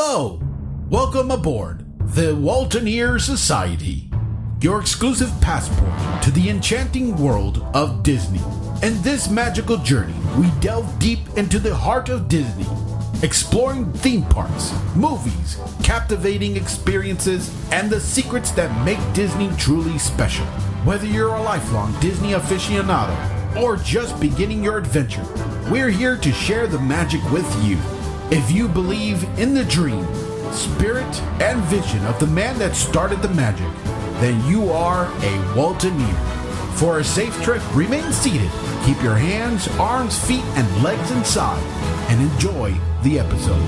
Hello! Welcome aboard the Waltoneer Society, your exclusive passport to the enchanting world of Disney. In this magical journey, we delve deep into the heart of Disney, exploring theme parks, movies, captivating experiences, and the secrets that make Disney truly special. Whether you're a lifelong Disney aficionado or just beginning your adventure, we're here to share the magic with you. If you believe in the dream, spirit, and vision of the man that started the magic, then you are a Waltoneer. For a safe trip, remain seated, keep your hands, arms, feet, and legs inside, and enjoy the episode.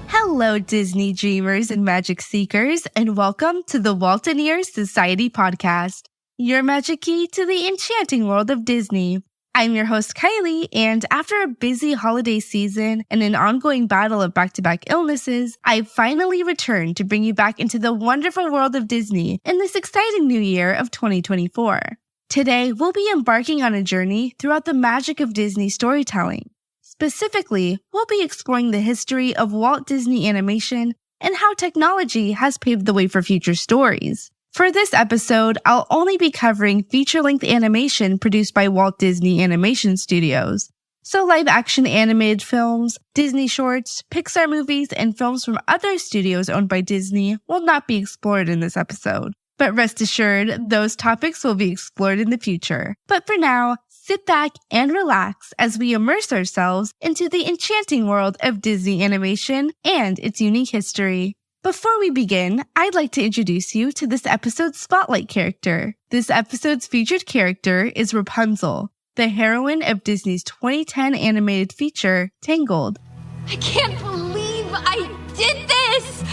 Hello, Disney dreamers and magic seekers, and welcome to the Waltoneer Society podcast, your magic key to the enchanting world of Disney. I'm your host, Kylie, and after a busy holiday season and an ongoing battle of back-to-back illnesses, I've finally returned to bring you back into the wonderful world of Disney in this exciting new year of 2024. Today, we'll be embarking on a journey throughout the magic of Disney storytelling. Specifically, we'll be exploring the history of Walt Disney Animation and how technology has paved the way for future stories. For this episode, I'll only be covering feature-length animation produced by Walt Disney Animation Studios. So live-action animated films, Disney shorts, Pixar movies, and films from other studios owned by Disney will not be explored in this episode. But rest assured, those topics will be explored in the future. But for now, sit back and relax as we immerse ourselves into the enchanting world of Disney animation and its unique history. Before we begin, I'd like to introduce you to this episode's spotlight character. This episode's featured character is Rapunzel, the heroine of Disney's 2010 animated feature, Tangled. I can't believe I did this!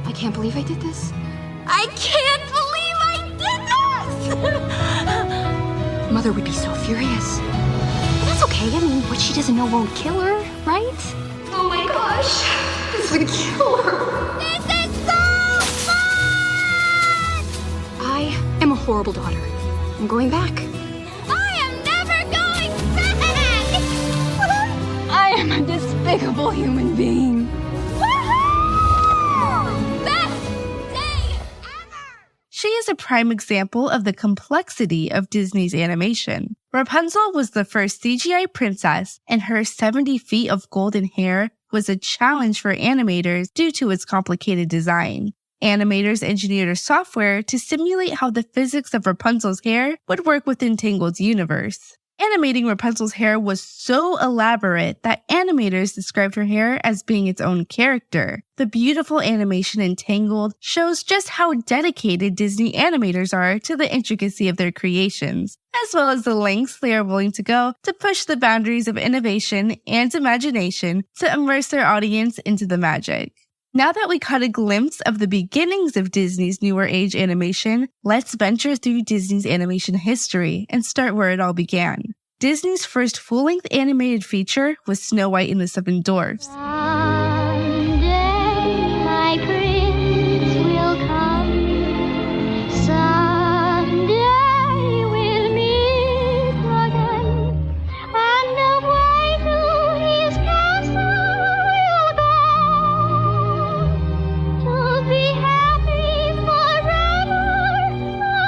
I can't believe I did this. I can't believe I did this! Mother would be so furious. But that's okay. I mean, what she doesn't know won't kill her, right? Oh my gosh. This would kill her. This is so fun! I am a horrible daughter. I'm going back. I am never going back! I am a despicable human being. Woohoo! Best day ever! She is a prime example of the complexity of Disney's animation. Rapunzel was the first CGI princess, and her 70 feet of golden hair was a challenge for animators due to its complicated design. Animators engineered a software to simulate how the physics of Rapunzel's hair would work within Tangled's universe. Animating Rapunzel's hair was so elaborate that animators described her hair as being its own character. The beautiful animation in Tangled shows just how dedicated Disney animators are to the intricacy of their creations, as well as the lengths they are willing to go to push the boundaries of innovation and imagination to immerse their audience into the magic. Now that we caught a glimpse of the beginnings of Disney's newer age animation, let's venture through Disney's animation history and start where it all began. Disney's first full-length animated feature was Snow White and the Seven Dwarfs. Someday my prince will come. Someday we'll meet again. And away to his castle we'll go. To be happy forever,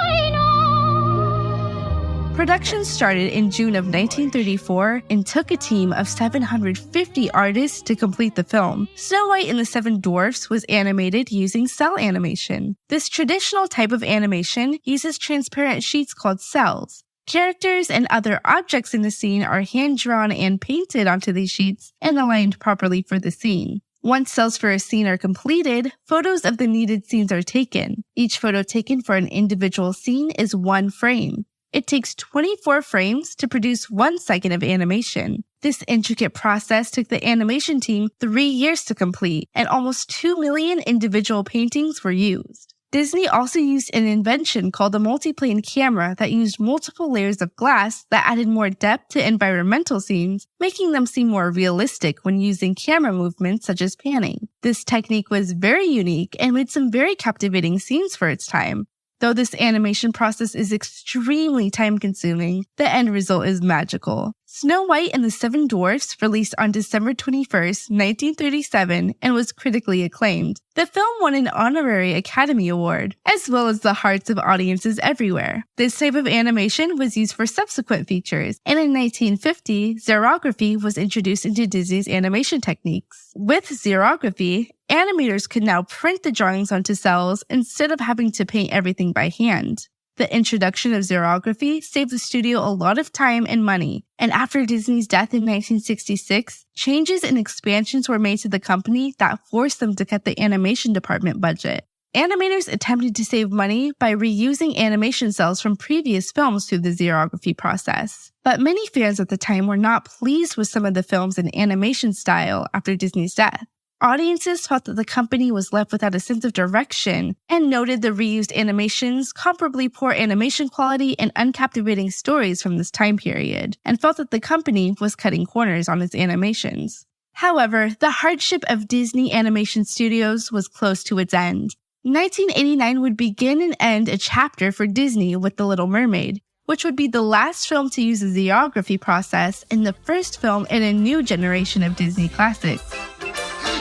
I know. Production started in June of 1934 and took a team of 750 artists to complete the film. Snow White and the Seven Dwarfs was animated using cell animation. This traditional type of animation uses transparent sheets called cells. Characters and other objects in the scene are hand-drawn and painted onto these sheets and aligned properly for the scene. Once cells for a scene are completed, photos of the needed scenes are taken. Each photo taken for an individual scene is one frame. It takes 24 frames to produce 1 second of animation. This intricate process took the animation team 3 years to complete, and almost 2 million individual paintings were used. Disney also used an invention called a multiplane camera that used multiple layers of glass that added more depth to environmental scenes, making them seem more realistic when using camera movements such as panning. This technique was very unique and made some very captivating scenes for its time. Though this animation process is extremely time-consuming, the end result is magical. Snow White and the Seven Dwarfs released on December 21st, 1937, and was critically acclaimed. The film won an honorary Academy Award, as well as the hearts of audiences everywhere. This type of animation was used for subsequent features, and in 1950, xerography was introduced into Disney's animation techniques. With xerography, animators could now print the drawings onto cells instead of having to paint everything by hand. The introduction of xerography saved the studio a lot of time and money, and after Disney's death in 1966, changes and expansions were made to the company that forced them to cut the animation department budget. Animators attempted to save money by reusing animation cells from previous films through the xerography process. But many fans at the time were not pleased with some of the films and animation style after Disney's death. Audiences felt that the company was left without a sense of direction and noted the reused animations, comparably poor animation quality, and uncaptivating stories from this time period, and felt that the company was cutting corners on its animations. However, the hardship of Disney Animation Studios was close to its end. 1989 would begin and end a chapter for Disney with The Little Mermaid, which would be the last film to use the xerography process and the first film in a new generation of Disney classics.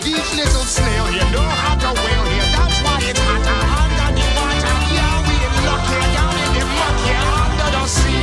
Each little snail, you know how to whale here. That's why it's hotter under the water. Yeah, we in luck here, down in the muck here, under the sea.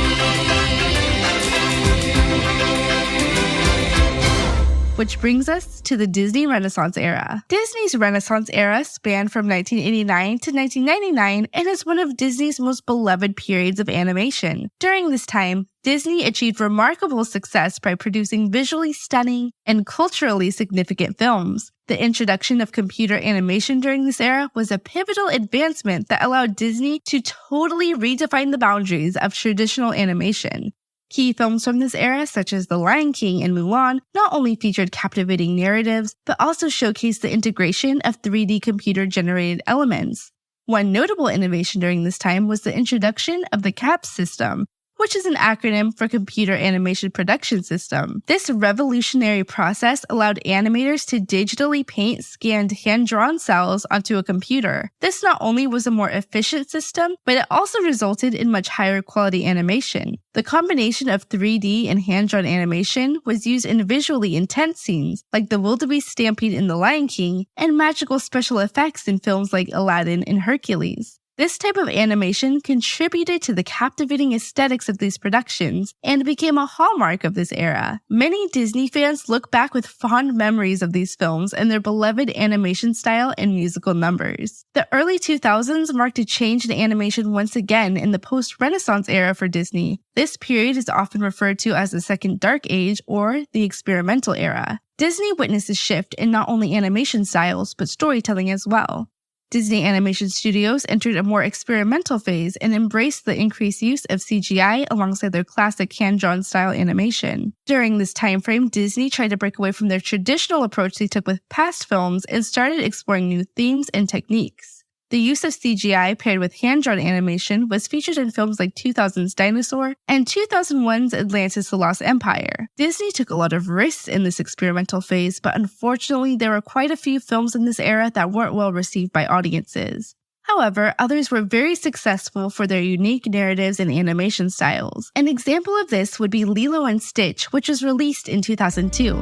Which brings us to the Disney Renaissance era. Disney's Renaissance era spanned from 1989 to 1999 and is one of Disney's most beloved periods of animation. During this time, Disney achieved remarkable success by producing visually stunning and culturally significant films. The introduction of computer animation during this era was a pivotal advancement that allowed Disney to totally redefine the boundaries of traditional animation. Key films from this era, such as The Lion King and Mulan, not only featured captivating narratives, but also showcased the integration of 3D computer-generated elements. One notable innovation during this time was the introduction of the CAPS system, which is an acronym for Computer Animation Production System. This revolutionary process allowed animators to digitally paint scanned hand-drawn cells onto a computer. This not only was a more efficient system, but it also resulted in much higher quality animation. The combination of 3D and hand-drawn animation was used in visually intense scenes, like the wildebeest stampede in The Lion King, and magical special effects in films like Aladdin and Hercules. This type of animation contributed to the captivating aesthetics of these productions and became a hallmark of this era. Many Disney fans look back with fond memories of these films and their beloved animation style and musical numbers. The early 2000s marked a change in animation once again in the post-Renaissance era for Disney. This period is often referred to as the Second Dark Age or the Experimental Era. Disney witnessed a shift in not only animation styles, but storytelling as well. Disney Animation Studios entered a more experimental phase and embraced the increased use of CGI alongside their classic hand-drawn style animation. During this time frame, Disney tried to break away from their traditional approach they took with past films and started exploring new themes and techniques. The use of CGI paired with hand-drawn animation was featured in films like 2000's Dinosaur and 2001's Atlantis: The Lost Empire. Disney took a lot of risks in this experimental phase, but unfortunately there were quite a few films in this era that weren't well received by audiences. However, others were very successful for their unique narratives and animation styles. An example of this would be Lilo and Stitch, which was released in 2002.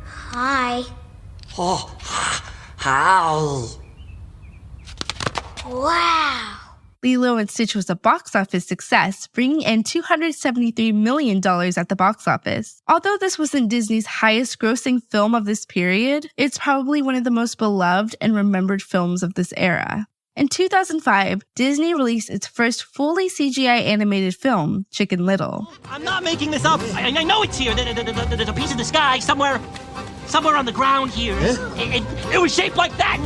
Hi. Oh, how? Wow. Lilo and Stitch was a box office success, bringing in $273 million at the box office. Although this wasn't Disney's highest grossing film of this period, it's probably one of the most beloved and remembered films of this era. In 2005, Disney released its first fully CGI animated film, Chicken Little. I'm not making this up. I know it's here. There's a piece of the sky somewhere on the ground here. It was shaped like that.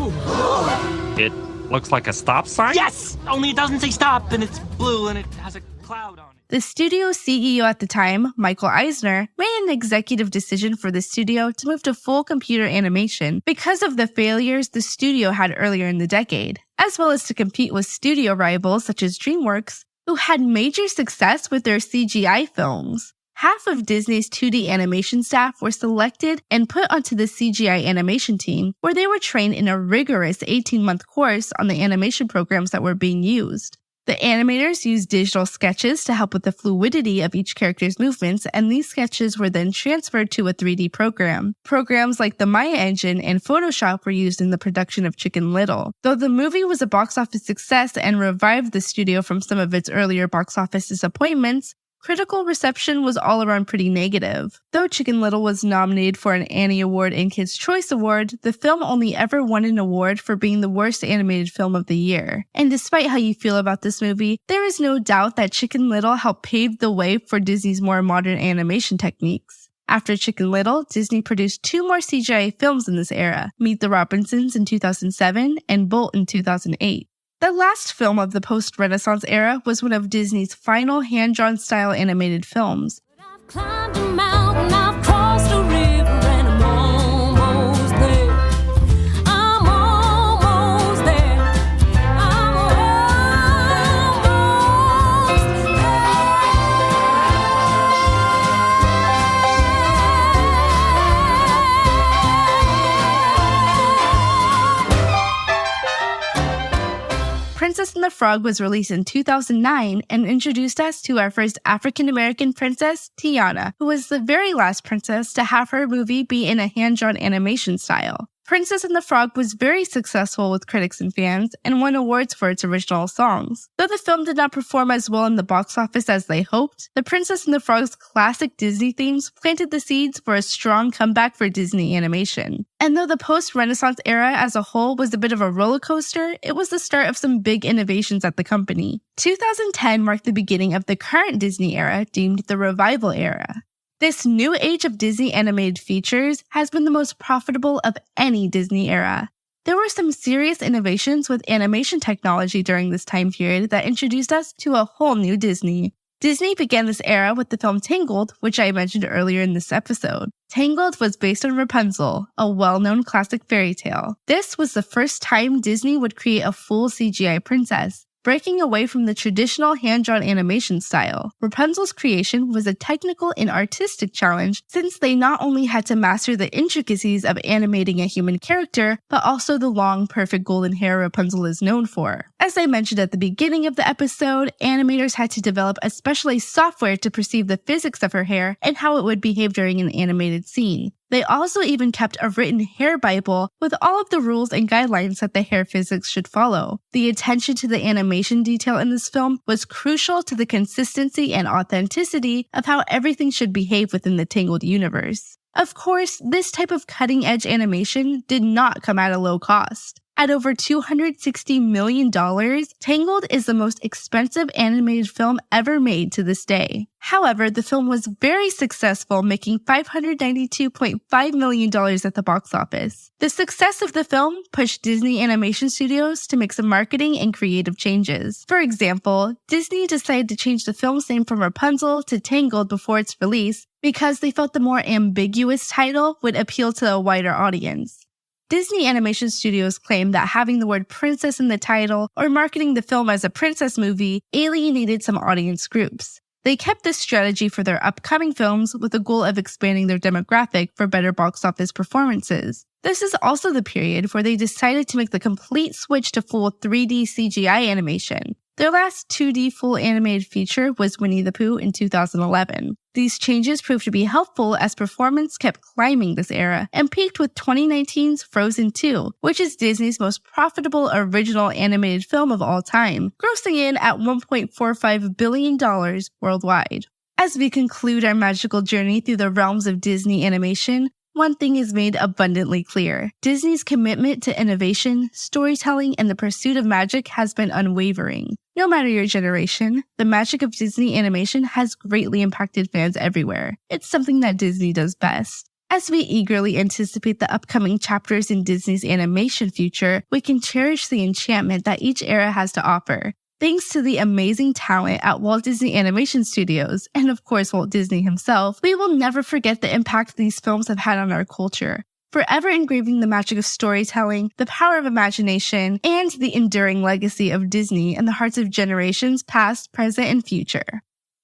It looks like a stop sign? Yes, only it doesn't say stop, and it's blue, and it has a cloud on it. The studio's CEO at the time, Michael Eisner, made an executive decision for the studio to move to full computer animation because of the failures the studio had earlier in the decade, as well as to compete with studio rivals such as DreamWorks, who had major success with their CGI films. Half of Disney's 2D animation staff were selected and put onto the CGI animation team, where they were trained in a rigorous 18-month course on the animation programs that were being used. The animators used digital sketches to help with the fluidity of each character's movements, and these sketches were then transferred to a 3D program. Programs like the Maya engine and Photoshop were used in the production of Chicken Little. Though the movie was a box office success and revived the studio from some of its earlier box office disappointments, critical reception was all around pretty negative. Though Chicken Little was nominated for an Annie Award and Kids' Choice Award, the film only ever won an award for being the worst animated film of the year. And despite how you feel about this movie, there is no doubt that Chicken Little helped pave the way for Disney's more modern animation techniques. After Chicken Little, Disney produced 2 more CGI films in this era, Meet the Robinsons in 2007 and Bolt in 2008. The last film of the post-Renaissance era was one of Disney's final hand-drawn style animated films. I've climbed a mountain, I've crossed a river, and I'm almost there. I'm almost there. I'm almost Princess and the Frog was released in 2009 and introduced us to our first African-American princess, Tiana, who was the very last princess to have her movie be in a hand-drawn animation style. Princess and the Frog was very successful with critics and fans and won awards for its original songs. Though the film did not perform as well in the box office as they hoped, the Princess and the Frog's classic Disney themes planted the seeds for a strong comeback for Disney animation. And though the post-Renaissance era as a whole was a bit of a roller coaster, it was the start of some big innovations at the company. 2010 marked the beginning of the current Disney era, deemed the Revival era. This new age of Disney animated features has been the most profitable of any Disney era. There were some serious innovations with animation technology during this time period that introduced us to a whole new Disney. Disney began this era with the film Tangled, which I mentioned earlier in this episode. Tangled was based on Rapunzel, a well-known classic fairy tale. This was the first time Disney would create a full CGI princess, breaking away from the traditional hand-drawn animation style. Rapunzel's creation was a technical and artistic challenge since they not only had to master the intricacies of animating a human character, but also the long, perfect golden hair Rapunzel is known for. As I mentioned at the beginning of the episode, animators had to develop a specialized software to perceive the physics of her hair and how it would behave during an animated scene. They also even kept a written hair Bible with all of the rules and guidelines that the hair physics should follow. The attention to the animation detail in this film was crucial to the consistency and authenticity of how everything should behave within the Tangled universe. Of course, this type of cutting-edge animation did not come at a low cost. At over $260 million, Tangled is the most expensive animated film ever made to this day. However, the film was very successful, making $592.5 million at the box office. The success of the film pushed Disney Animation Studios to make some marketing and creative changes. For example, Disney decided to change the film's name from Rapunzel to Tangled before its release because they felt the more ambiguous title would appeal to a wider audience. Disney Animation Studios claimed that having the word princess in the title or marketing the film as a princess movie alienated some audience groups. They kept this strategy for their upcoming films with the goal of expanding their demographic for better box office performances. This is also the period where they decided to make the complete switch to full 3D CGI animation. Their last 2D full animated feature was Winnie the Pooh in 2011. These changes proved to be helpful as performance kept climbing this era and peaked with 2019's Frozen 2, which is Disney's most profitable original animated film of all time, grossing in at $1.45 billion worldwide. As we conclude our magical journey through the realms of Disney animation, one thing is made abundantly clear. Disney's commitment to innovation, storytelling, and the pursuit of magic has been unwavering. No matter your generation, the magic of Disney animation has greatly impacted fans everywhere. It's something that Disney does best. As we eagerly anticipate the upcoming chapters in Disney's animation future, we can cherish the enchantment that each era has to offer. Thanks to the amazing talent at Walt Disney Animation Studios, and of course Walt Disney himself, we will never forget the impact these films have had on our culture, forever engraving the magic of storytelling, the power of imagination, and the enduring legacy of Disney in the hearts of generations past, present, and future.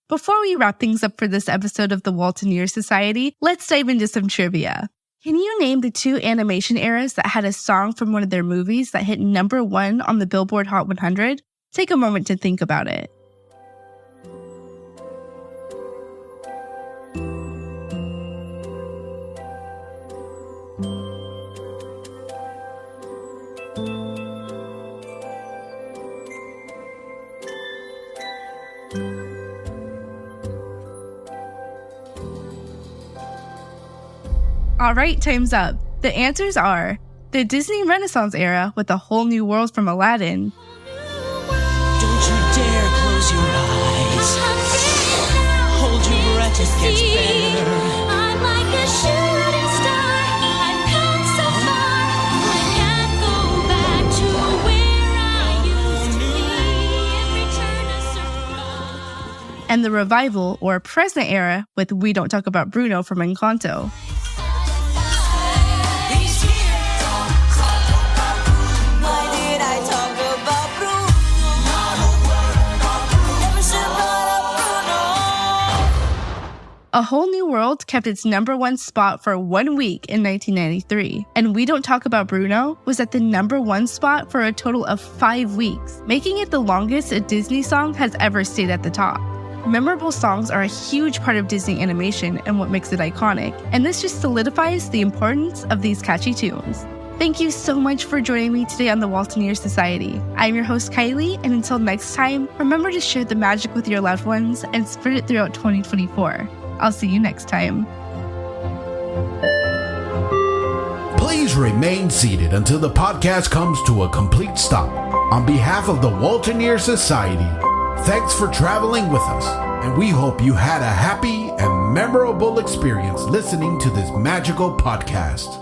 Before we wrap things up for this episode of the Waltoneer Society, let's dive into some trivia. Can you name the 2 animation eras that had a song from one of their movies that hit #1 on the Billboard Hot 100? Take a moment to think about it. All right, time's up. The answers are the Disney Renaissance era with A Whole New World from Aladdin, Don't you dare close your eyes. Hold your breath, it gets better. I'm like a shooting star. I've come so far. I can't go back to where I used to be. Every turn a circle. and the Revival or Present era with We Don't Talk About Bruno from Encanto. A Whole New World kept its #1 spot for 1 week in 1993, and We Don't Talk About Bruno was at the #1 spot for a total of 5 weeks, making it the longest a Disney song has ever stayed at the top. Memorable songs are a huge part of Disney animation and what makes it iconic, and this just solidifies the importance of these catchy tunes. Thank you so much for joining me today on the Waltoneer Society. I'm your host, Kylie, and until next time, remember to share the magic with your loved ones and spread it throughout 2024. I'll see you next time. Please remain seated until the podcast comes to a complete stop. On behalf of the Waltoneer Society, thanks for traveling with us, and we hope you had a happy and memorable experience listening to this magical podcast.